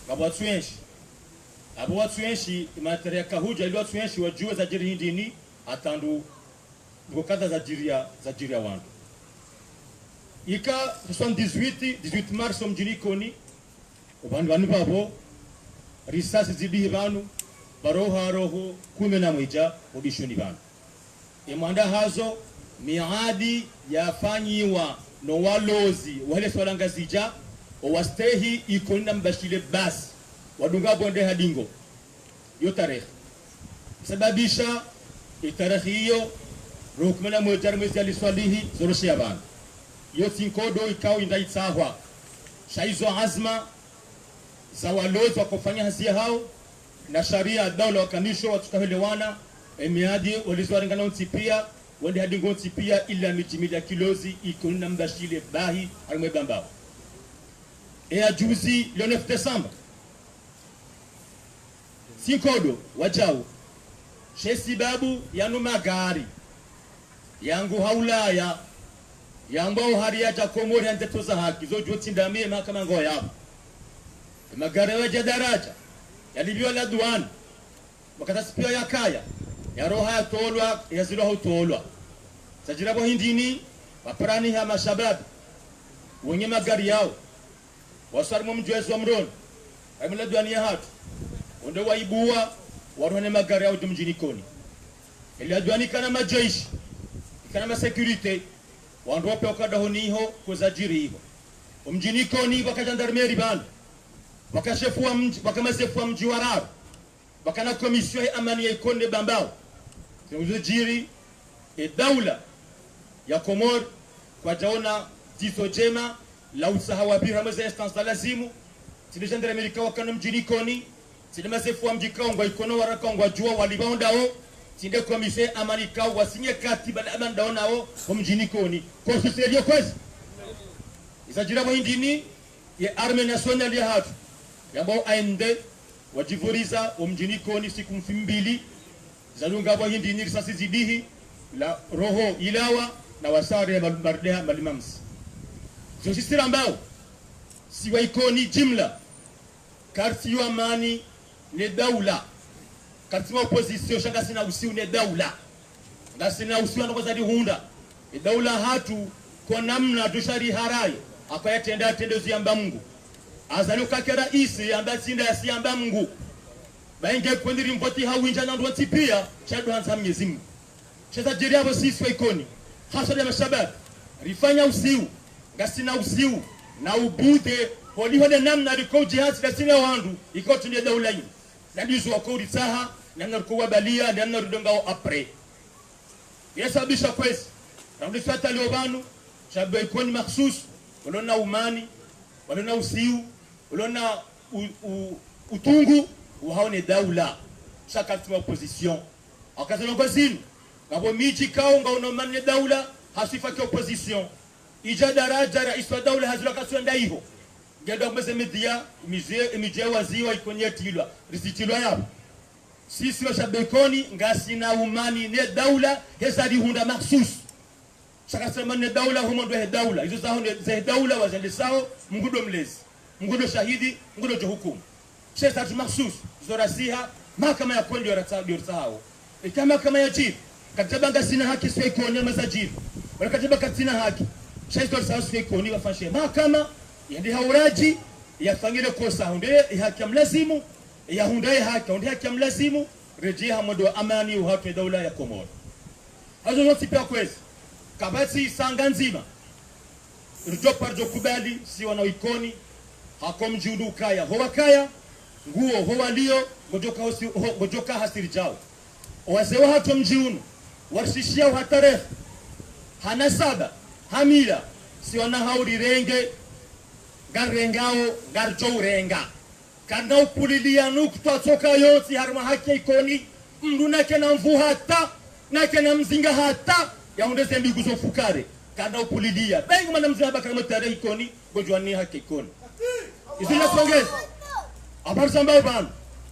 ngabwa twenshi abwa twenshi imatare kahuja ilwa twenshi wajue za jiri hindini atandu ngokada za jiria wandu ika 18 mars mjini koni ubandu babo risasi zidihi banu baroha roho 11 udishoni banu imanda hazo miadi yafanyiwa no walozi wale swalangazija owastehi ikonda mbashile basi wadunga bonde hadingo yo tarehe sababisha itarehe hiyo roho 11 mwezi aliswalihi zoroshia banu yo sinkodo ikao indaitsahwa shaizo azma za walozi wakofanya hasia hao na sharia daula wakanisho watukahelewana emiadi walizwaringana untipia wende hadi ngontipia ila mitimida kilozi ikonina mbashile bahi arimwe bambao ea juzi le 9 décembre sinkodo wajao shesi babu yanu magari yangu haulaya yango haria cha komori anteto za haki zojo tindamie mahakama ngo yabo magari waje daraja yalivyo la duan wakatasipia ya kaya ya roha ya tolwa ya zilo tolwa sajirabo hindini waprani ya mashabab wenye magari yao wasarmu mjwezo mron amela duani ya hatu onde waibua waruhane magari yao mjini Koni ili duani kana majeshi kana ma security wandope wakadahoniho kuzajiri hiyo mjini Koni wakajandarmeri bana wakashefua mji wakamazefua mji wa Raru wakana komisio ya amani ya Ikonde bambao tunuzijiri daula ya Komor kwa jaona jiso jema la usahawa bira maze instance lazimu tinejandara Amerika wakana mjini Koni tinemazefua mji kaongwa ikono warakongwa jua walibaondao tinde komisio ya amani kao wasinye katiba na amani daonao mjini Koni kwa susedio kwezi isajira mwindini ya arme nationale ya hatu yambao aende wajivuriza mjini Koni siku 2 zalunga wa hindi ni risasi zidihi la roho ilawa na wasare ya mardeha malimamsi zosistira ambao siwa Ikoni jimla karti yu amani ne daula karti wa opposition shanga sina usiu ne daula nga sina usiu anokoza di hunda daula hatu kwa namna tushari harai akayatenda tendezo ya Mungu azali ukakera isi amba tsinda ya siamba Mungu bainge kwendiri mpoti hawinja na ndo tipia chadu hanza Mwenyezi Mungu cheza jeri hapo sisi wa Ikoni hasa ya mashabab rifanya usiu ngasina usiu na ubude holiho namna liko jihad la sina wandu iko tunde daula hii na ndizo wakori saha na narkuwa balia na narudonga apre yasabisha kwesi na ndifata liobanu shabu Ikoni mahsus walona umani walona usiu ulona utungu uhaone daula chaque acte opposition occasion ngozini ngabo miji kaunga unomane daula hasifaki opposition ija daraja rais wa daula hazula kaswenda hiyo ngendo mbeze media imije waziwa ikonyetilwa risitilwa yapo sisi wa shabekoni ngasi na umani ne daula hesadi hunda mahsus chaque semaine daula humo ndo daula hizo zao za daula wazende sao mgudo mlezi mgudo shahidi mgudo hukumu shesa mahsus zorasiha mahakama ya Konde yoratabi yortao kama kama ya chief kataba ngasina haki sio Ikoni masajiri wala kataba katina haki shesa sasa sio Ikoni wafashe mahakama yandi hauraji yafanyile kosa hunde haki mlazimu ya hunde haki mlazimu rejea hamodo amani uhatu daula ya Komoro hazo zote pia kwezi kabati sanga nzima rujo parjo kubali si wana Ikoni hakom judu kaya hoa kaya nguo hoa lio gojoka hasiri jao wazewa hatu mjiunu warshishia hatare hanasaba hamila si wana hauri renge garengao garjo renga kana upulilia nukta toka yoti harma haki Ikoni mduna kena mvu hata na kena mzinga hata ya undese mbigu zo fukare kana upulilia bengi mana mzinga baka mtare Ikoni gojwani haki Ikoni isina songeza apar sambao ban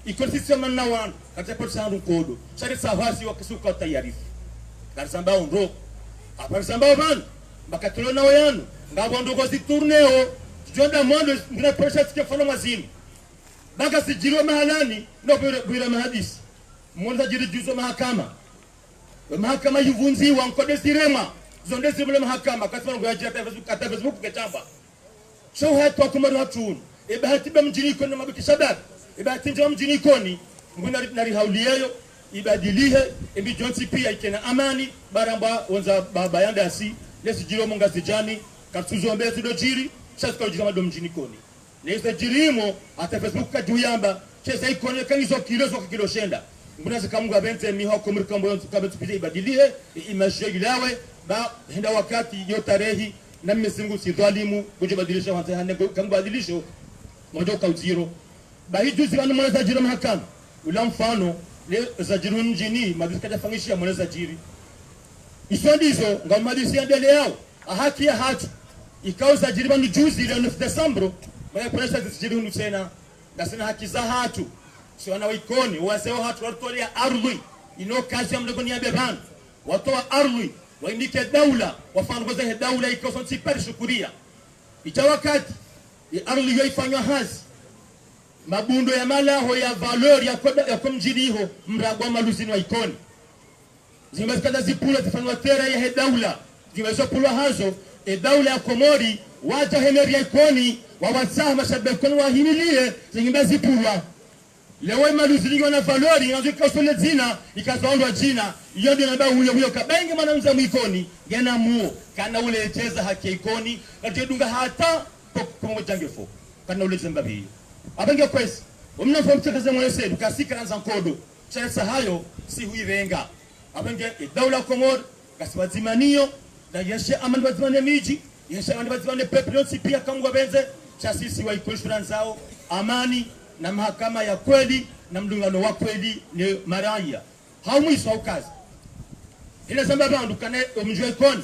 Ikoni sistema na wan kata por sandu kodo sari sawasi wakisuka tayarifu kar sambao ndo apar sambao ban bakatulo na wayanu ngabo ndo gozi tourneo jonda mwando ngina pressure sikefano mazini baka sijiro mahalani ndo bwira mahadisi mwanda jiri juzo mahakama mahakama yuvunzi wa nkode sirema zonde sirema mahakama kasema ngo ajira kata Facebook kechamba so hatu akumaru hatun ibahati ba mjini Ikoni mabiki shabab ibahati njo mjini Ikoni nguna nari hauliyo ibadilihe imbi jonsi pia ikena amani baramba onza baba yanda si lesi jiro munga sijani katuzo mbele tudojiri sasa kwa jira mado mjini Ikoni lesi jirimo ata Facebook kaduyamba chesa Ikoni kanizo kilo shenda nguna zikamunga bente miho kumurika mboyo tukabetu pije ibadilihe image ilawe ba henda wakati yo tarehi na mmesingu si dhalimu kujibadilisha wante hane kambadilisho moja kwa zero ba hijuzi wana mwana jira mahakama ula mfano le zajiri mjini mabisi fangisha mwana zajiri iso ndizo ngamadisi ndele yao haki ya hatu ikao zajiri bandu juzi ile 9 Desemba mwana presa zajiri hunu tena nasina haki za hatu sio wana ikoni wazeo hatu watolea ardhi ino kazi ya mdogo ni ya bebana watoa ardhi waindike daula wafangoza daula ikoso nsipari shukuria ita wakati ardhi yoifanywa hazi mabundo ya malaho ya valeur ya kumjiriho mragwa maluzini wa ikoni zimezikada zipula zifanywa tera ya daula zimezopulwa hazo daula ya Komori waja hemeri ya ikoni wawasaha mashabekoni wahimilie zingimezipulwa lewe maluzini wana valeur inazo ikasole zina ikazaondwa jina iyo ndio namba huyo kabenge mwanamza mwikoni yana muo kana ule cheza haki ikoni katedunga hata kwa jangefo kana ule zembabi abenge kwesi umnafomtekaza mwese dukasika na zankodo chesa hayo si huirenga abenge daula Komor kasibazimaniyo na yeshe amani bazimane miji yeshe amani bazimane peplonsi pia kamwa benze cha sisi wa ikoshura zao amani na mahakama ya kweli na mdungano wa kweli ni maraia haumwiso ukazi ile samba bandu kane omjwe kon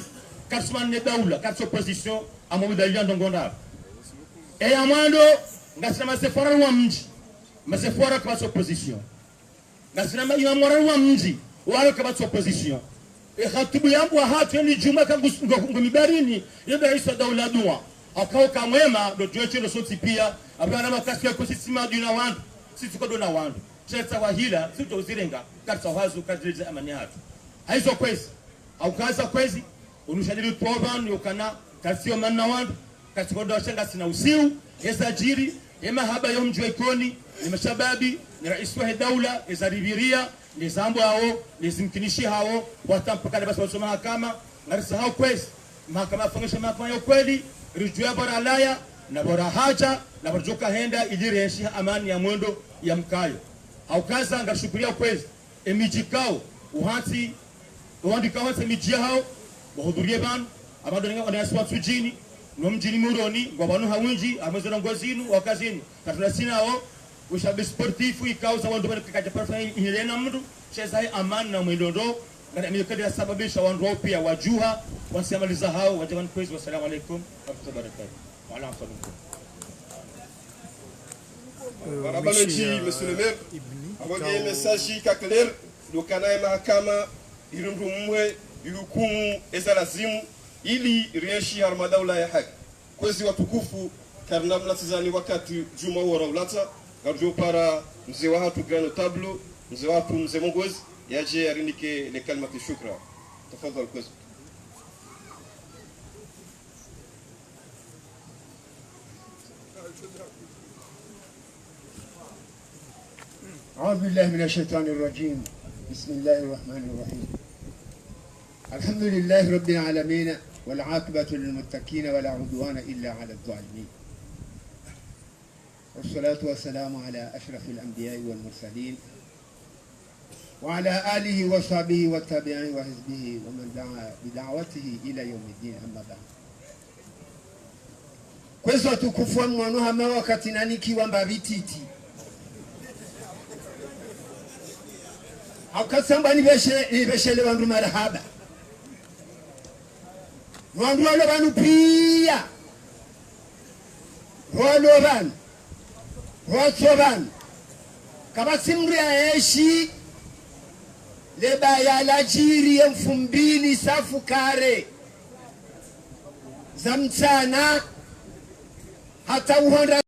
kasman daula katso opposition amomudalio ndongonda amando ngasina masefora wa mji masefora kwa opposition ngasina yamora wa mji wale kwa opposition khatibu yangu hatu ni juma kangu mibarini yenda isa daula dua akao kamwema ndo tueche soti pia abana makasi ya kusisima duna wandu sisi kwa dona wandu cheta wahila sito uzirenga katsa wazu kadriza amani hatu haizo kwezi au kaza kwezi unushadiri toban yokana kasio manna wandu kasikodo shenga sina usiu esajiri haba yomjwe ikoni ni mashababi ni rais wa daula ezaribiria ni zambo hao ni zimkinishi hao watampaka basi wasoma mahakama ngarisa hao kwezi mahakama fungisha mahakama ya kweli rijua bora alaya na bora haja na barjoka henda ilireshi amani ya mwendo ya mkayo au kaza ngashukuria kwezi emijikao uhati uandika wase mijia hao bahudhurie ban abadonga wanaswa sujini no mjini muroni ngwabanu hawinji amazona ngozinu wakazini katunasina hao ushabi sportifu ikauza wandu kaja parfa inelena mdu cheza amani na mwendo ndo na mikadira sababisha wandu pia wajuha wasemaliza hao wajaman kwezi wasalamu alaykum wa rahmatullahi wa barakatuh wa ala sallallahu Barabaloji, monsieur le maire, abonge message kakler dokana mahakama irundu mwe yukumu ezalazimu ili rienshi harmadaula ya haki kwezi watukufu karna mlatizani wakati juma wora ulata garjo para mzee wa hatu grand notable mzee watu mzee Mongozi yaje arinike le kalmati shukra tafadhali kwezi. أعوذ بالله من الشيطان الرجيم بسم الله الرحمن الرحيم الحمد لله رب العالمين والعاقبة للمتقين ولا عدوان إلا على الظالمين والصلاة والسلام على أشرف الأنبياء والمرسلين وعلى آله وصحبه والتابعين وحزبه ومن دعا بدعوته إلى يوم الدين أما بعد كويسو تكفوا مwanua mawa katinaniki wamba vititi akasamba nibeshele wandu marahaba wandu wale banu pia walo banu wacho banu kama simri aeshi leba ya lajiri 2000 safu kare za mchana hata uhonda